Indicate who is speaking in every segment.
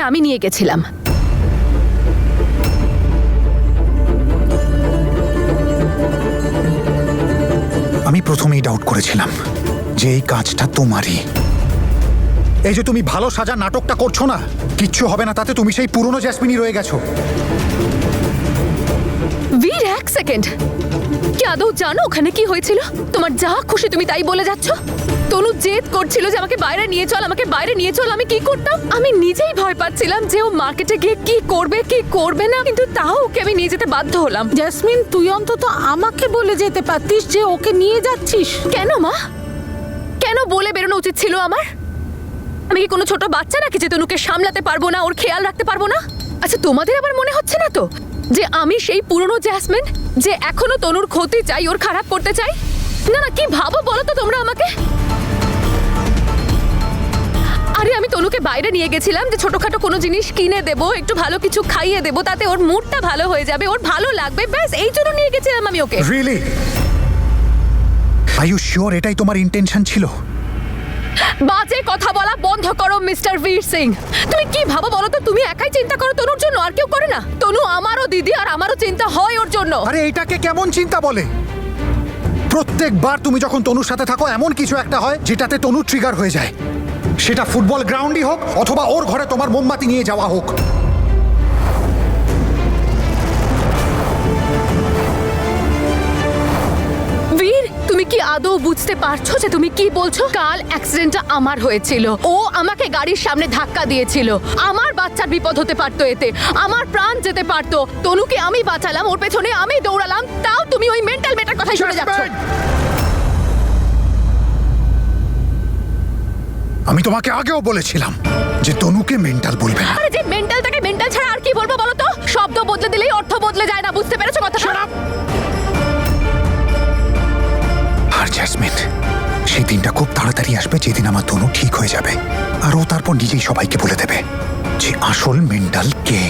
Speaker 1: আমি নিয়ে গেছিলাম।
Speaker 2: আমি প্রথমেই ডাউট করেছিলাম যে এই কাজটা তোমারই। এই যে তুমি ভালো সাজা নাটকটা করছো না, কিচ্ছু হবে না তাতে, তুমি সেই পুরনো জ্যাসমিনই রয়ে গেছো।
Speaker 1: বীর, এক সেকেন্ড, কি আদৌ জানো ওখানে কি হয়েছিল? তোমার যা খুশি তুমি তাই বলে যাচ্ছ। তনু জেদ করছিল যে আমাকে বাইরে নিয়ে চল, আমাকে বাইরে নিয়ে চল। আমি কি করতাম? আমি নিজেই ভয় পাচ্ছিলাম যে ও মার্কেটে গিয়ে কি করবে কি করবে না, কিন্তু তাও ওকে আমি নিয়ে যেতে বাধ্য হলাম।
Speaker 3: জেসমিন, তুই অন্তত আমাকে বলে যেতে পারতিস যে ওকে নিয়ে যাচ্ছিস।
Speaker 1: কেন মা? কেন বলে বেরোনো উচিত ছিল আমার? আমি কি কোনো ছোট বাচ্চা নাকি যে তনুকে সামলাতে পারবো না, ওর খেয়াল রাখতে পারবো না? আচ্ছা, তোমাদের আবার মনে হচ্ছে না তো যে আমি সেই পুরনো জ্যাসমিন যে এখনো তনুর ক্ষতি চাই, ওর খারাপ করতে চাই? না না, কি ভাবো বলো তো তোমরা আমাকে? আরে আমি তনুকে বাইরে নিয়ে গেছিলাম যে ছোটখাটো কোনো জিনিস কিনে দেবো, একটু ভালো কিছু খাইয়ে দেবো, তাতে ওর মুডটা ভালো হয়ে যাবে, ওর ভালো লাগবে, ব্যাস এই জন্য নিয়ে গেছিলাম আমি ওকে।
Speaker 2: রিয়েলি? আর ইউ শিওর এটাই তোমার ইন্টেনশন ছিল?
Speaker 1: বাজে কথা বলা বন্ধ করো মিস্টার বীর সিং। তুমি কি ভাবো বলো তো? তুমি একাই চিন্তা করো তনুর জন্য, আর কেউ করে না? তনু আমারও দিদি, আর আমারও চিন্তা হয় ওর জন্য।
Speaker 2: আরে এটাকে কেমন চিন্তা বলে? প্রত্যেকবার তুমি যখন তনুর সাথে থাকো এমন কিছু একটা হয় যেটাতে তনু ট্রিগার হয়ে যায়, সেটা ফুটবল গ্রাউন্ডই হোক অথবা ওর ঘরে তোমার মোমবাতি নিয়ে যাওয়া হোক।
Speaker 1: বীর, তুমি কি আদৌ বুঝতে পারছো যে তুমি কি বলছো? কাল অ্যাক্সিডেন্টটা আমার হয়েছিল, ও আমাকে গাড়ির সামনে ধাক্কা দিয়েছিল, আমার বাচ্চার বিপদ হতে পারতো, এতে আমার প্রাণ যেতে পারতো। তনুকে আমি বাঁচালাম, ওর পেছনে আমি দৌড়ালাম, তাও তুমি ওই মেন্টাল মেটার কথাই শুনে যাচ্ছ।
Speaker 2: আমি তোমাকে আগেও বলেছিলাম যে তনুকে মেন্টাল বলবে না।
Speaker 1: আরে যে মেন্টাল তাকে মেন্টাল ছাড়া আর কি বলবো বলো তো? শব্দ বদলে দিলেই অর্থ বদলে যায় না, বুঝতে পেরেছো কথাটা?
Speaker 2: আর জ্যাসমিন, সেই দিনটা খুব তাড়াতাড়ি আসবে যেদিন আমার তনু ঠিক হয়ে যাবে, আর ও তারপর নিজেই সবাইকে বলে দেবে যে আসল মেন্টাল কে।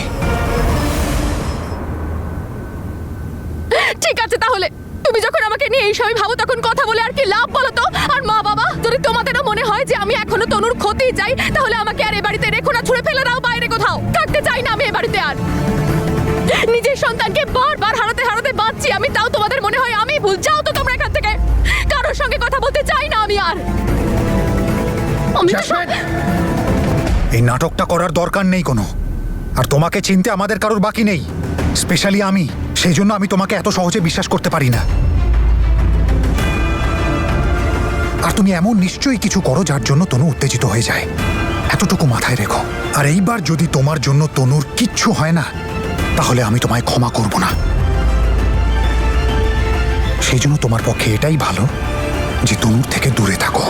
Speaker 1: ঠিক আছে, তাহলে তুমি যখন আমাকে নিয়ে এইসবই ভাবো তখন কথা বলে আর কি লাভ বলো তো? আর মা বাবা, যদি তোমাদেরও মনে হয় যে আমি এখনো তনুর ক্ষতি চাই, তাহলে আমাকে আর এ বাড়িতে রেখো না, ছুড়ে ফেলে দাও বাইরে কোথাও। থাকতে চাই না আমি এ বাড়িতে আর। নিজের সন্তানকে বারবার হারাতে হারাতে বাঁচছি আমি, তাও তোমাদের মনে হয় আমি ভুল। যাও তো তোমরা এখান থেকে, কারোর সঙ্গে কথা বলতে চাই না আমি আর। আমি তো
Speaker 2: এই নাটকটা করার দরকার নেই কোনো, আর তোমাকে চিনতে আমাদের কারোর বাকি নেই, স্পেশালি আমি। সেই জন্য আমি তোমাকে এত সহজে বিশ্বাস করতে পারি না। আর তুমি এমন নিশ্চয়ই কিছু করো যার জন্য তনু উত্তেজিত হয়ে যায়, এতটুকু মাথায় রেখো। আর এইবার যদি তোমার জন্য তনুর কিচ্ছু হয় না, তাহলে আমি তোমায় ক্ষমা করব না। সেই জন্য তোমার পক্ষে এটাই ভালো যে তনুর থেকে দূরে থাকো।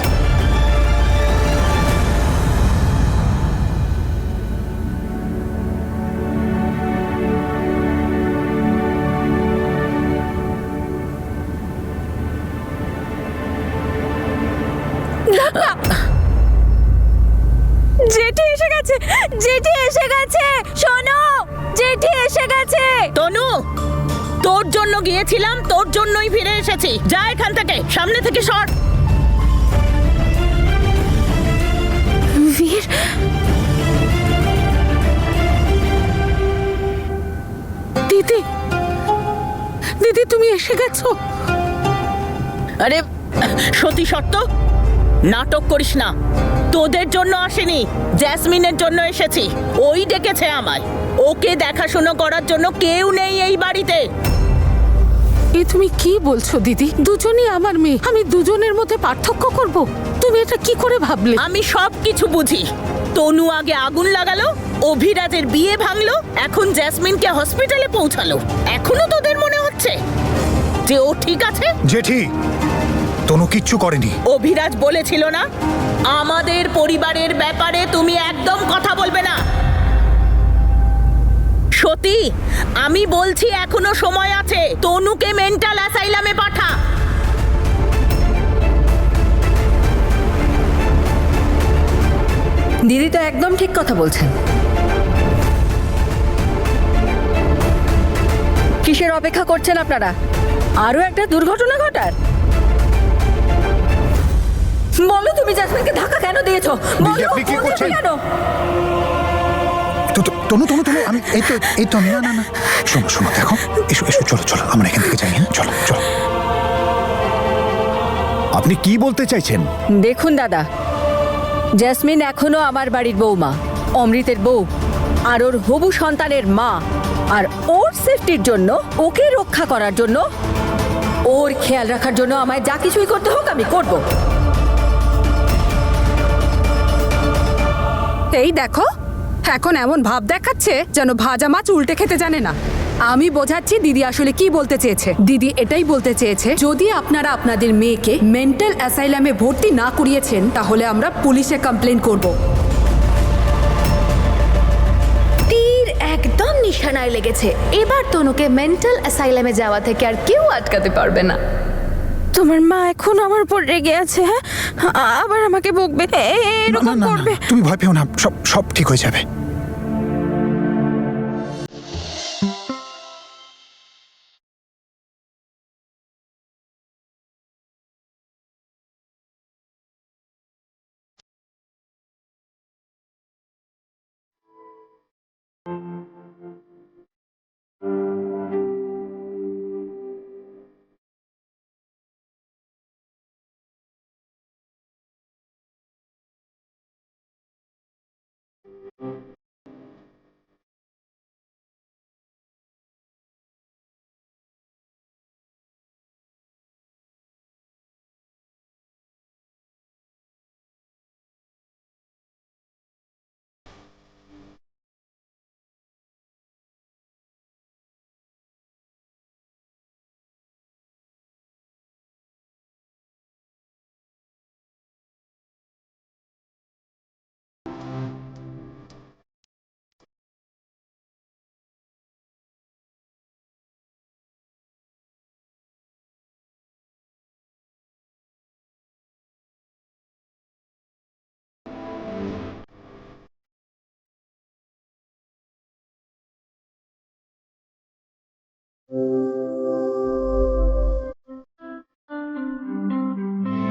Speaker 1: জেঠি এসে গেছে, জেঠি এসে গেছে, শোনো, জেঠি এসে গেছে।
Speaker 4: তনু, তোর জন্য গিয়েছিলাম, তোর জন্যই ফিরে এসেছি। যা এখান থেকে, সামনে থেকে সর।
Speaker 1: বীর,
Speaker 3: দিদি, দিদি তুমি এসে গেছো?
Speaker 4: আরে সতী শর্ত, নাটক করিস না। তোদের জন্য আসেনি, জ্যাসমিনের জন্য এসেছি। ওই ডেকেছে আমায়। ওকে দেখাশোনা করার জন্য কেউ নেই এই বাড়িতে।
Speaker 3: এ তুমি কি বলছো দিদি? দুজনই আমার মেয়ে, আমি দুজনের মধ্যে পার্থক্য করব? তুমি এটা কি করে ভাবলে?
Speaker 4: আমি সব কিছু বুঝি। তনু আগে আগুন লাগালো, অভিরাজের বিয়ে ভাঙলো, এখন জ্যাসমিনকে হসপিটালে পৌঁছালো। এখনো তোদের মনে হচ্ছে যে ও ঠিক আছে?
Speaker 2: জেঠি, তনু কিচ্ছু করেনি।
Speaker 4: অভিরাজ বলেছিল না, আমাদের পরিবারের ব্যাপারে তুমি একদম কথা বলবে না। সতী, আমি বলছি এখনো সময় আছে। তনুকে মেন্টাল অ্যাসাইলামে পাঠা।
Speaker 5: দিদি তো একদম ঠিক কথা বলছেন। কিসের অপেক্ষা করছেন আপনারা? আরো একটা দুর্ঘটনা ঘটার? বলো, তুমি জ্যাসমিনকে ধাক্কা কেন দিয়েছো? বলো,
Speaker 2: আপনি কি করছেন?
Speaker 5: কেন?
Speaker 2: তনু তনু তনু আমি এই তো আমি না শোনো শোনো দেখো এসো এসো চলো চলো আমরা এখান থেকে যাই হ্যাঁ চলো চলো।
Speaker 6: আপনি কি বলতে চাইছেন?
Speaker 5: দেখুন দাদা, জেসমিন এখনো আমার বাড়ির বৌমা, অমৃতের বউ, আর ওর হবু সন্তানের মা। আর ওর সেফটির জন্য, ওকে রক্ষা করার জন্য, ওর খেয়াল রাখার জন্য আমায় যা কিছুই করতে হোক আমি করব।
Speaker 7: এই দেখো, এখন এমন ভাব দেখাচ্ছে যেন ভাজা মাছ উল্টে খেতে জানে না। আমি বোঝাচ্ছি দিদি আসলে কি বলতে চেয়েছে। দিদি এটাই বলতে চেয়েছে, যদি আপনারা আপনাদের মেয়েকে মেন্টাল অ্যাসাইলামে ভর্তি না করিয়েছেন তাহলে আমরা পুলিশে কমপ্লেন করব।
Speaker 1: তীর একদম নিশানায় লেগেছে। এবার তনুকে মেন্টাল অ্যাসাইলামে যাওয়া থেকে আর কেউ আটকাতে পারবে না।
Speaker 3: তোমার মা এখন আমার উপর রেগে আছে, হ্যাঁ, আবার আমাকে বকবে,
Speaker 2: না,
Speaker 3: এরকম
Speaker 2: না, না,
Speaker 3: করবে।
Speaker 2: না, তুমি ভয় পেও না, সব সব ঠিক হয়ে যাবে।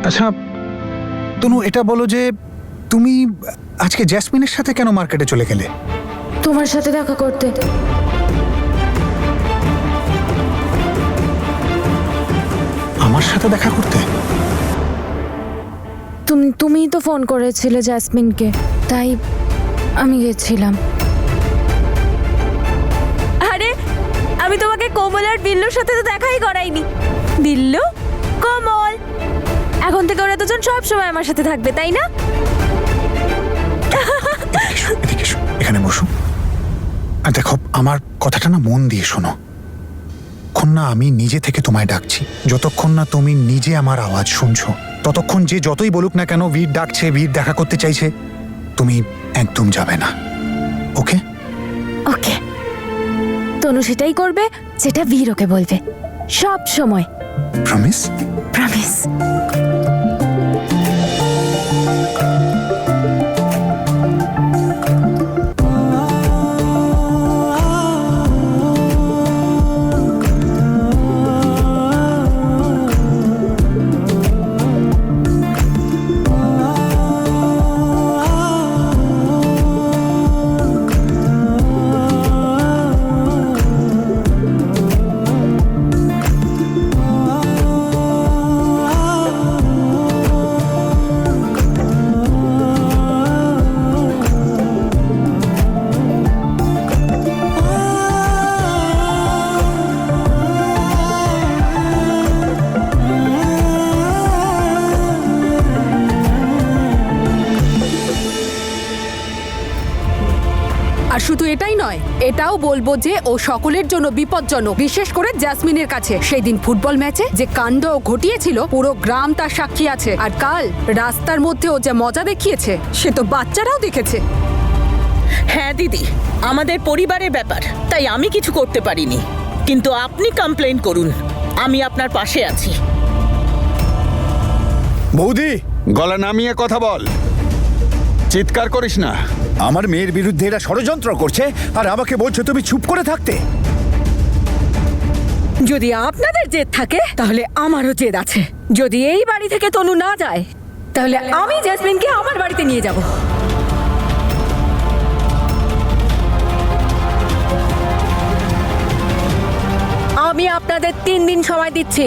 Speaker 2: আচ্ছা তনু, এটা বলো যে তুমি আজকে জ্যাসমিনের সাথে কেন মার্কেটে চলে গেলে?
Speaker 1: তোমার সাথে দেখা করতে।
Speaker 2: আমার সাথে দেখা করতে?
Speaker 1: তুমিই তো ফোন করেছিলে জ্যাসমিনকে, তাই আমি গেছিলাম।
Speaker 8: আরে আমি তোমাকে কোমল আর বিল্লুর সাথে তো দেখাই করাইনি। বিল্লু, কোমল, এখন থেকে ওরা দুজন সব সময় আমার সাথে থাকবে, তাই না?
Speaker 2: এদিকে এসো, এখানে বসো। আর দেখো, আমার কথাটা না মন দিয়ে শোনো। যতক্ষণ না আমি নিজে থেকে তোমায় ডাকছি, যতক্ষণ না তুমি নিজে আমার আওয়াজ শুনছো, ততক্ষণ যে যতই বলুক না কেন বীর ডাকছে, বীর দেখা করতে চাইছে, তুমি একদম যাবে না। ওকে?
Speaker 8: ওকে, তনু সেটাই করবে যেটা বীর ওকে বলবে, সব সময়।
Speaker 2: প্রমিস?
Speaker 8: প্রমিস।
Speaker 7: আর শুধু এটাই নয়, এটাও বলবো যে ও সকলের জন্য বিপজ্জনক, বিশেষ করে জ্যাসমিনের কাছে। সেই দিন ফুটবল ম্যাচে যে কাণ্ড ও ঘটিয়েছিল, পুরো গ্রাম তার সাক্ষী আছে। আর কাল রাস্তার মধ্যে ও যে মজা দেখিয়েছে, সে তো বাচ্চারাও দেখেছে।
Speaker 4: হ্যাঁ দিদি, আমাদের পরিবারের ব্যাপার, তাই আমি কিছু করতে পারিনি, কিন্তু আপনি কমপ্লেন করুন, আমি আপনার পাশে আছি।
Speaker 6: বৌদি, গলা নামিয়ে কথা বল, চিৎকার করিস না। আমার মেয়ের বিরুদ্ধে এরা ষড়যন্ত্র করছে আর আমাকে বলছো তুমি চুপ করে থাকতে।
Speaker 5: যদি আপনাদের জেদ থাকে তাহলে আমারও জেদ আছে। যদি এই বাড়ি থেকে তনু না যায় তাহলে আমি জেসমিনকে আমার বাড়িতে নিয়ে যাব। আমি আপনাদের 3 দিন সময় দিচ্ছি।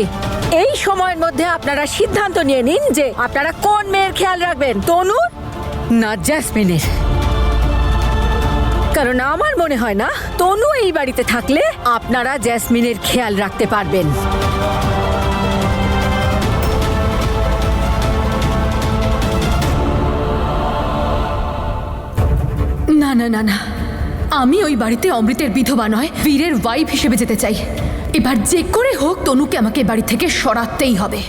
Speaker 5: এই সময়ের মধ্যে আপনারা সিদ্ধান্ত নিয়ে নিন যে আপনারা কোন মেয়ের খেয়াল রাখবেন, তনুর না জ্যাসমিনের। কারণ আমার মনে হয় না তনু এই বাড়িতে থাকলে আপনারা জ্যাসমিনের খেয়াল রাখতে পারবেন।
Speaker 1: না না না না, আমি ওই বাড়িতে অমৃতের বিধবা নয়, বীরের ওয়াইফ হিসেবে যেতে চাই। এবার যে করে হোক তনুকে আমাকে বাড়ি থেকে সরাতেই হবে।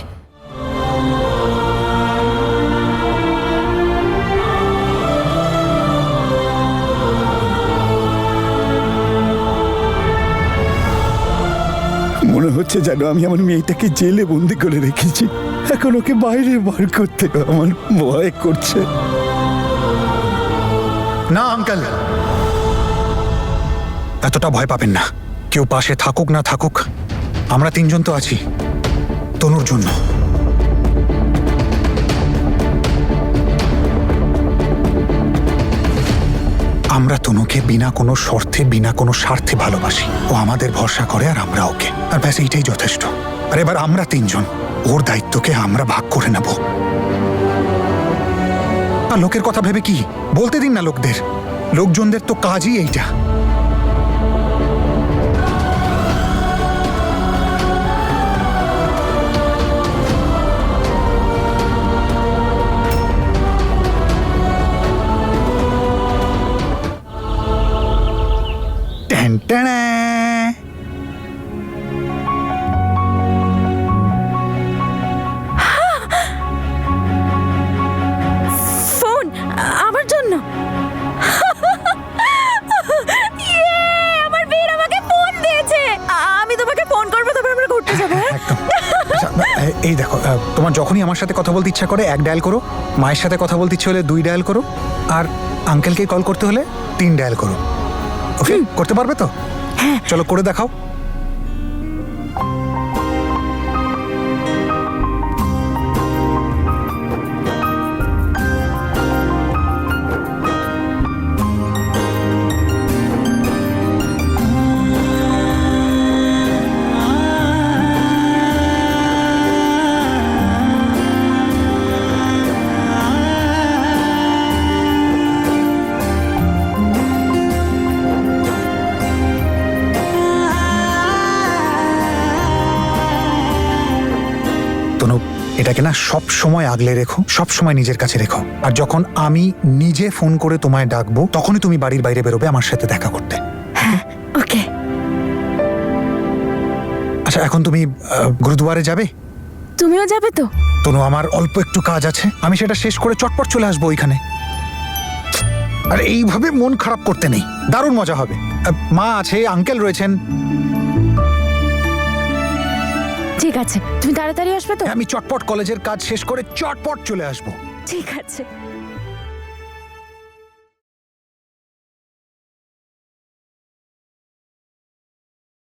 Speaker 6: মনে হচ্ছে যেন আমি আমার মেয়েটাকে জেলে বন্দি করে রেখেছি, এখন ওকে বাইরে বার করতে আমার ভয় করছে।
Speaker 2: না আঙ্কেল, এতটা ভয় পাবেন না। কেউ পাশে থাকুক না থাকুক, আমরা 3 জন তো আছি তনুর জন্য। আমরা তনুকে বিনা কোনো শর্তে, বিনা কোনো স্বার্থে ভালোবাসি। ও আমাদের ভরসা করে আর আমরা ওকে, আর ব্যাস এইটাই যথেষ্ট। আর এবার আমরা 3 জন, ওর দায়িত্বকে আমরা ভাগ করে নেব। আর লোকের কথা ভেবে কি বলতে দিন না লোকদের, লোকজনদের তো কাজই এইটা। টেন টেনে।
Speaker 8: ফোন আমার জন্য। আমার বীর আমাকে ফোন দিয়েছে। আমি তোমাকে ফোন করবো, তারপর আমরা ঘুরতে যাবো। হ্যাঁ?
Speaker 2: একদম। আচ্ছা, এই দেখো, তোমার যখনই আমার সাথে কথা বলতে ইচ্ছা করে 1 ডায়াল করো, মায়ের সাথে কথা বলতে ইচ্ছে হলে 2 ডায়াল করো, আর আঙ্কেলকে কল করতে হলে 3 ডায়াল করো। ওকে, করতে পারবে তো? চলো করে দেখাও। তনু, এটাকে না সব সময় আগলে রেখো, সব সময় নিজের কাছে রেখো। আর যখন আমি নিজে ফোন করে তোমায় ডাকবো, তখনই তুমি বাড়ির বাইরে বেরোবে আমার সাথে দেখা করতে।
Speaker 8: ওকে।
Speaker 2: আচ্ছা, এখন তুমি গুরুদুয়ারে যাবে?
Speaker 8: তুমিও যাবে তো?
Speaker 2: তনু, আমার অল্প একটু কাজ আছে, আমি সেটা শেষ করে চটপট চলে আসবো ওইখানে। আর এইভাবে মন খারাপ করতে নেই, দারুণ মজা হবে। মা আছে, আঙ্কেল রয়েছেন।
Speaker 8: ঠিক আছে, তুমি তাড়াতাড়ি আসবে তো?
Speaker 2: আমি চটপট কলেজের কাজ শেষ করে চটপট চলে আসবো।
Speaker 8: ঠিক আছে।